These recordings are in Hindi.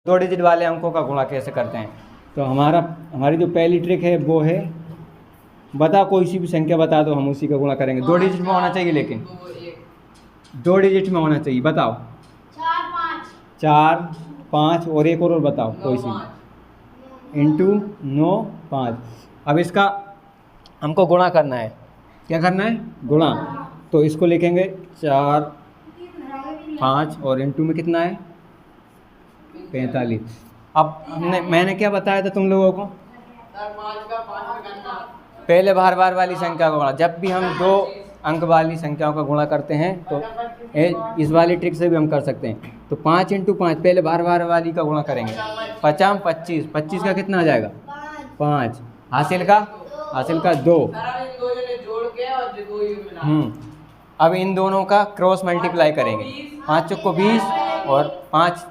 दो डिजिट वाले अंकों का गुणा कैसे करते हैं। तो हमारी जो पहली ट्रिक है वो है, बता कोई सी भी संख्या बता दो, हम उसी का गुणा करेंगे। दो डिजिट में होना चाहिए, लेकिन दो डिजिट में होना चाहिए। बताओ। 4 5 और एक और बताओ कोई सी, इंटू 9 5। अब इसका हमको गुणा करना है। क्या करना है? गुणा। तो इसको लिखेंगे 4 5 और इंटू में कितना है? 45। अब मैंने क्या बताया था तुम लोगों को? पहले बार बार वाली संख्या का गुणा। जब भी हम दो अंक वाली संख्याओं का गुणा करते हैं तो इस वाली ट्रिक से भी हम कर सकते हैं। तो 5 इंटू 5, पहले बार बार वाली का गुणा करेंगे। 50 25, 25 का कितना आ जाएगा? 5। हासिल का 2। अब इन दोनों का क्रॉस मल्टीप्लाई करेंगे। 5 चौको 20 और 5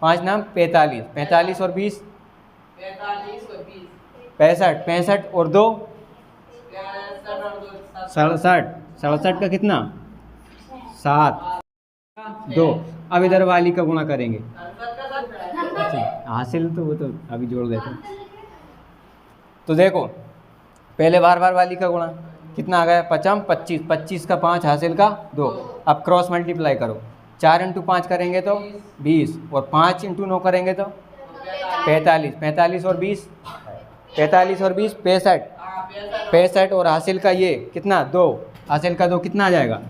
5 नाम 45। 45 और 20 65। 65 और 2 67। 67 का कितना? 7 2। अब इधर वाली का गुणा करेंगे। हासिल तो वो तो अभी जोड़ देते हैं। तो देखो, पहले बार बार वाली का गुणा कितना आ गया? 50 25। 25 का 5, हासिल का 2। अब क्रॉस मल्टीप्लाई करो। 4 इंटू 5 करेंगे तो 20 और 5 इंटू 9 करेंगे तो 45। 45 और 20 65। 65 और हासिल का ये कितना? 2। हासिल का 2 कितना आ जाएगा?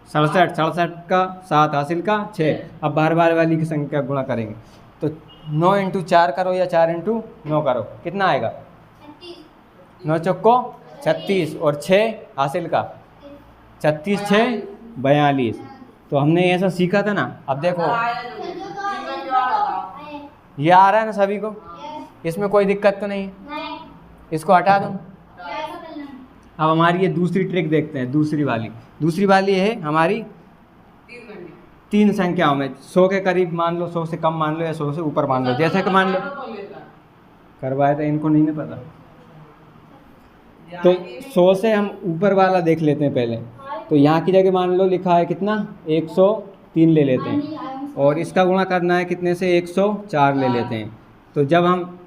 67। 67 का 7, हासिल का 6। अब बार बार वाली की संख्या गुणा करेंगे। तो 9 इंटू 4 करो या 4 इंटू 9 करो, कितना आएगा? 9 चौको 36 और 6, हासिल का 36 6 42। तो हमने ऐसा सीखा था ना। अब देखो ये आ रहा है ना सभी को, इसमें कोई दिक्कत तो नहीं है। इसको हटा दूँ। अब हमारी ये दूसरी ट्रिक देखते हैं। दूसरी वाली है हमारी 3 संख्याओं में 100 के करीब मान लो, 100 से कम मान लो या 100 से ऊपर मान लो। जैसे कि मान लो करवाया था, इनको नहीं ना पता। तो 100 से हम ऊपर वाला देख लेते हैं पहले। तो यहाँ की जगह मान लो लिखा है कितना? 103 ले लेते हैं। और इसका गुणा करना है कितने से? 104 ले लेते हैं। तो जब हम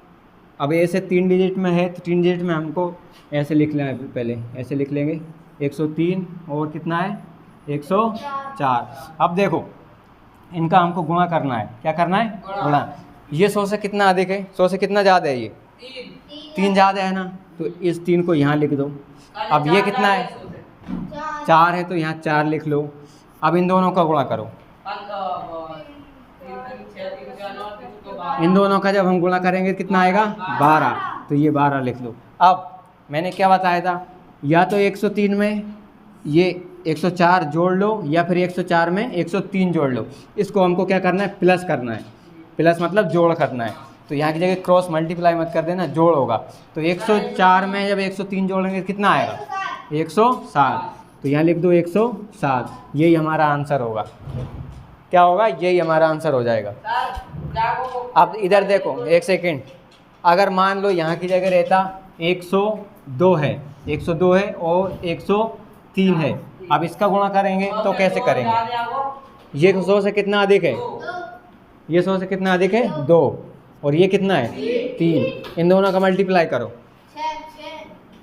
अब ऐसे 3 डिजिट में है तो 3 डिजिट में हमको ऐसे लिख लेना है। पहले ऐसे लिख लेंगे 103 और कितना है? 104। अब देखो इनका हमको गुणा करना है। क्या करना है? गुणा। ये 100 से कितना अधिक है? 100 से कितना ज़्यादा है? ये 3 ज़्यादा है ना, तो इस 3 को यहाँ लिख दो। अब ये कितना है? 4 है, तो यहाँ 4 लिख लो। अब इन दोनों का गुणा करो। इन दोनों का जब हम गुणा करेंगे कितना आएगा? 12। तो ये 12 लिख लो। अब मैंने क्या बताया था? या तो 103 में ये 104 जोड़ लो या फिर 104 में 103 जोड़ लो। इसको हमको क्या करना है? प्लस करना है। प्लस मतलब जोड़ करना है। तो यहाँ की जगह क्रॉस मल्टीप्लाई मत कर देना, जोड़ होगा। तो 104 में जब 103 जोड़ेंगे कितना आएगा? 107। तो यहाँ लिख दो 107। यही हमारा आंसर होगा। क्या होगा? यही हमारा आंसर हो जाएगा। अब इधर देखो, एक सेकेंड। अगर मान लो यहाँ की जगह रहता 102 है, 102 है और 103 है। अब इसका गुणा करेंगे तो कैसे करेंगे? ये 100 से कितना अधिक है? ये 100 से कितना अधिक है? 2। और ये कितना है? 3। इन दोनों का मल्टीप्लाई करो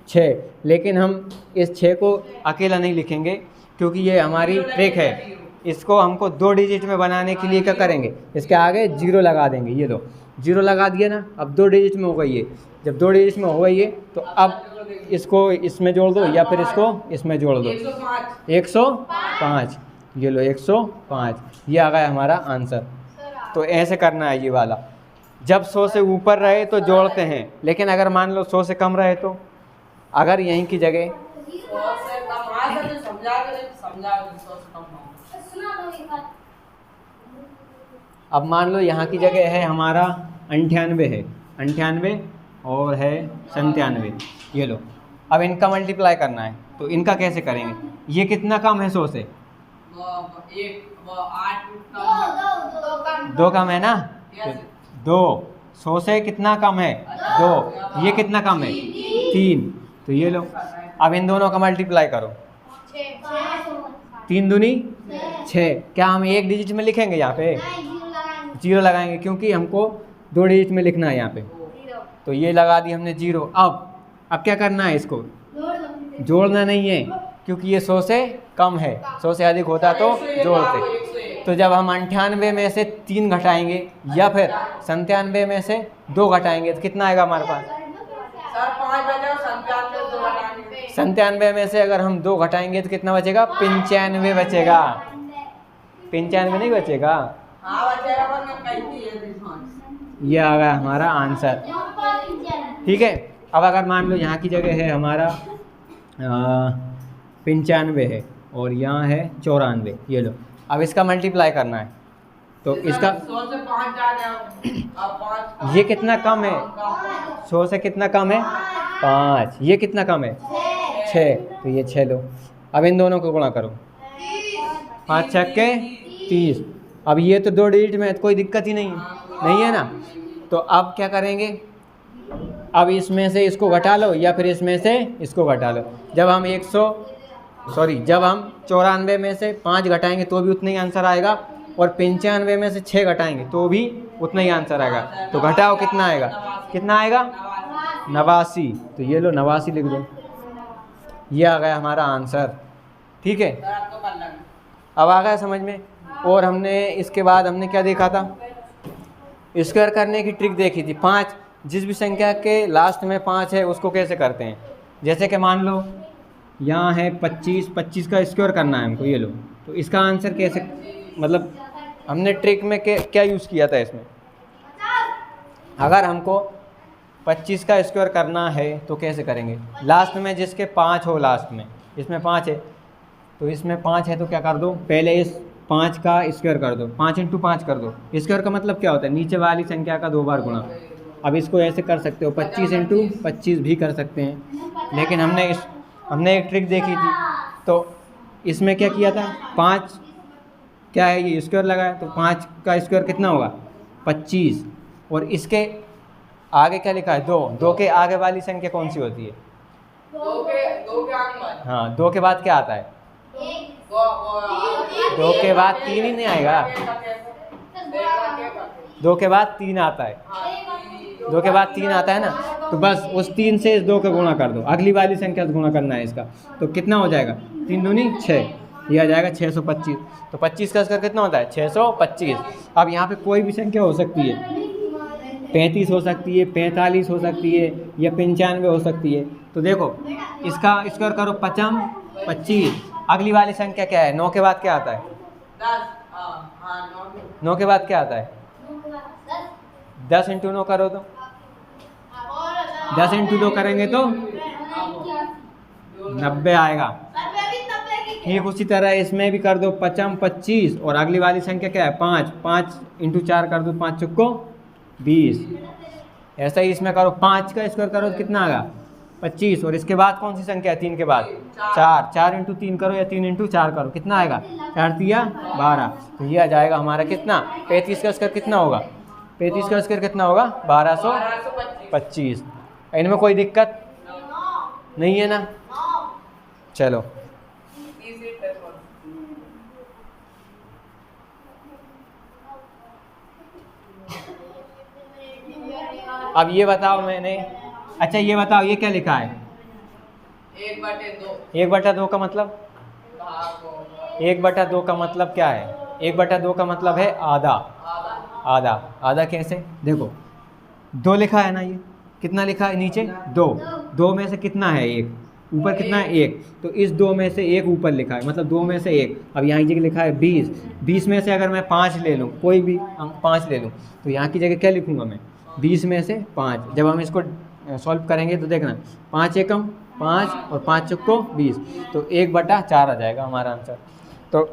6। लेकिन हम इस 6 को अकेला नहीं लिखेंगे, क्योंकि ये हमारी ट्रिक है। इसको हमको 2 डिजिट में बनाने के लिए क्या करेंगे? इसके आगे 0 लगा देंगे। ये दो 0 लगा दिया ना। अब 2 डिजिट में हो गई है। जब 2 डिजिट में हो गई है तो अब इसको इसमें जोड़ दो या फिर इसको इसमें जोड़ दो। 105। ये लो 105। ये आ गया हमारा आंसर। तो ऐसे करना है ये वाला। जब 100 से ऊपर रहे तो जोड़ते हैं, लेकिन अगर मान लो 100 से कम रहे तो अगर यहीं की जगह अब मान लो यहाँ की जगह है हमारा 98 है, 98 और है 97। ये लो। अब इनका मल्टीप्लाई करना है। तो इनका कैसे करेंगे? ये कितना कम है 100 से? 2 कम है ना? 2। 100 से कितना कम है? 2। ये कितना कम है? 3। तो ये लो। अब इन दोनों का मल्टीप्लाई करो। 3 दूनी 6। क्या हम एक डिजिट में लिखेंगे यहाँ पे? जीरो लगाएंगे क्योंकि हमको 2 डिजिट में लिखना है यहाँ पे। तो ये लगा दी हमने जीरो। अब क्या करना है, इसको जोड़ना नहीं है क्योंकि ये 100 से कम है, 100 से अधिक होता तो जोड़ते। तो जब हम 98 में से 3 घटाएंगे या फिर 97 में से 2 घटाएंगे तो कितना आएगा हमारे पास? सर 5 बचा, 97 में से अगर हम 2 घटाएंगे तो कितना बचेगा? 95 बचेगा। 95 नहीं बचेगा। हाँ बचेगा, पर मैं कहती है ये आ गया हमारा आंसर। ठीक है। अब अगर मान लो यहाँ की जगह है हमारा 95 है और यहाँ है 94, ये लो। अब इसका मल्टीप्लाई करना है तो इसका 100 से 5 जा गया, अब 5 ये कितना कम है? 100 से कितना कम है? 5। ये कितना कम है? 6। तो ये 6 लो। अब इन दोनों को गुणा करो, 5 छक्के 30। अब ये तो 2 डिजिट में है तो कोई दिक्कत ही नहीं है ना। तो अब क्या करेंगे, अब इसमें से इसको घटा लो या फिर इसमें से इसको घटा लो। जब हम 94 में से 5 घटाएंगे तो भी उतना ही आंसर आएगा और 95 में से 6 घटाएंगे तो भी उतना ही आंसर आएगा। तो घटाओ कितना आएगा? कितना आएगा? 89। तो ये लो 89 लिख दो। ये आ गया हमारा आंसर। ठीक है, अब आ गया समझ में। और हमने इसके बाद हमने क्या देखा था? स्क्वायर करने की ट्रिक देखी थी। 5, जिस भी संख्या के लास्ट में 5 है उसको कैसे करते हैं। जैसे कि मान लो यहाँ है 25, 25 का स्क्वायर करना है हमको, ये लो। तो इसका आंसर कैसे, मतलब हमने ट्रिक में क्या यूज़ किया था इसमें? अगर हमको 25 का स्क्वायर करना है तो कैसे करेंगे? लास्ट में जिसके 5 हो, लास्ट में इसमें 5 है तो इसमें 5 है तो क्या कर दो, पहले इस 5 का स्क्वायर कर दो, 5 × 5 कर दो। स्क्वायर का मतलब क्या होता है? नीचे वाली संख्या का 2 बार गुणा। अब इसको ऐसे कर सकते हो, 25 × 25 भी कर सकते हैं, लेकिन हमने एक ट्रिक देखी थी तो इसमें क्या किया था? 5 क्या है, ये स्क्वायर लगाया तो 5 का स्क्वायर कितना होगा? 25। और इसके आगे क्या लिखा है? 2। 2 के आगे वाली संख्या कौन सी होती है? 2 के आगे वाली। हाँ, 2 के बाद क्या आता है? 2 के बाद 3 ही नहीं आएगा, 2 के बाद 3 आता है। 2 के बाद 3 आता है ना, तो बस उस 3 से इस 2 का गुणा कर दो, अगली वाली संख्या से गुणा करना है इसका। तो कितना हो जाएगा? 3 दूनी 6, ये आ जाएगा 625। तो 25 का स्क्वायर कितना होता है? 625। अब यहाँ पे कोई भी संख्या हो सकती है, 35 हो सकती है, 45 हो सकती है या 95 हो सकती है। तो देखो इसका स्क्वायर करो 5 25। अगली वाली संख्या क्या है? 9 के बाद क्या आता है? 9 के बाद क्या आता है? 10 × 9 करो तो 10 × 2 करेंगे तो 90 आएगा। ठीक उसी तरह इसमें भी कर दो 5 25 और अगली वाली संख्या क्या है? 5 5 × 4 कर दो, 5 चुक्को 20। ऐसा ही इसमें करो, 5 का स्क्वायर करो तो कितना आएगा? 25। और इसके बाद कौन सी संख्या है? 3 के बाद 4 4 × 3 करो या 3 × 4 करो, कितना आएगा? 4 × 3 12। तो ये आ जाएगा हमारा कितना? 35 का स्क्वायर कितना होगा? 35 का स्क्वायर कितना होगा? 1225। इनमें कोई दिक्कत नहीं है ना? चलो अब ये बताओ मैंने, अच्छा ये बताओ ये क्या लिखा है? 1/2। 1/2 का मतलब? 1/2 का मतलब क्या है? 1/2 का मतलब है आधा। आधा आधा कैसे? देखो 2 लिखा है ना, ये कितना लिखा है नीचे? 2। 2 में से कितना है? 1। ऊपर कितना है? 1। तो इस 2 में से 1 ऊपर लिखा है, मतलब 2 में से 1। अब यहाँ की जगह लिखा है 20। 20 में से अगर मैं 5 ले लूँ, कोई भी अंक 5 ले लूँ, तो यहाँ की जगह क्या लिखूँगा मैं? 20 में से 5। जब हम इसको सॉल्व करेंगे तो देखना 5 एकम 5 और 5 चुक्को 20, तो 1/4 आ जाएगा हमारा आंसर। तो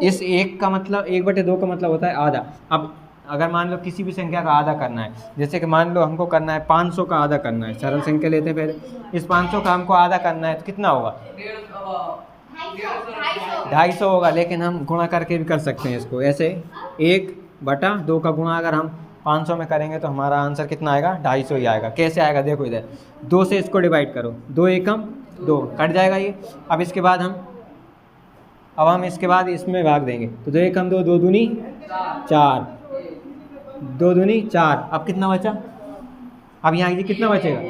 इस 1 का मतलब 1/2 का मतलब होता है आधा। अब अगर मान लो किसी भी संख्या का आधा करना है, जैसे कि मान लो हमको करना है 500 का आधा करना है, सरल संख्या लेते हैं पहले। इस 500 का हमको आधा करना है तो कितना होगा? 250 होगा, लेकिन हम गुणा करके भी कर सकते हैं इसको ऐसे। 1/2 का गुणा अगर हम 500 में करेंगे तो हमारा आंसर कितना आएगा? 250 ही आएगा। कैसे आएगा? देखो इधर 2 से इसको डिवाइड करो, 2 एकम 2 कट जाएगा ये। अब इसके बाद हम इसके बाद इसमें भाग देंगे तो 2 एकम 2, 2 दूनी 4, 2 दूनी 4, अब कितना बचा? अब यहाँ ये कितना बचेगा?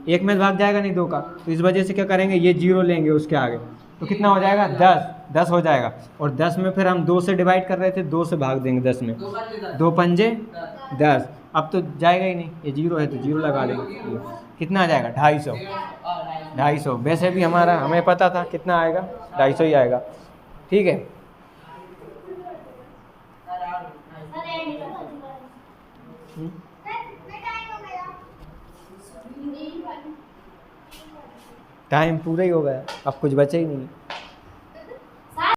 1 में भाग जाएगा नहीं 2 का, तो इस वजह से क्या करेंगे, ये 0 लेंगे उसके आगे, तो कितना हो जाएगा? 10 हो जाएगा। और 10 में फिर हम 2 से डिवाइड कर रहे थे, 2 से भाग देंगे 10 में, 2 पंजे 10। अब तो जाएगा ही नहीं, ये 0 है तो 0 लगा देंगे। कितना आ जाएगा? 250। वैसे भी हमें पता था कितना आएगा, 250 ही आएगा। ठीक है, टाइम पूरा ही हो गया, अब कुछ बचा ही नहीं।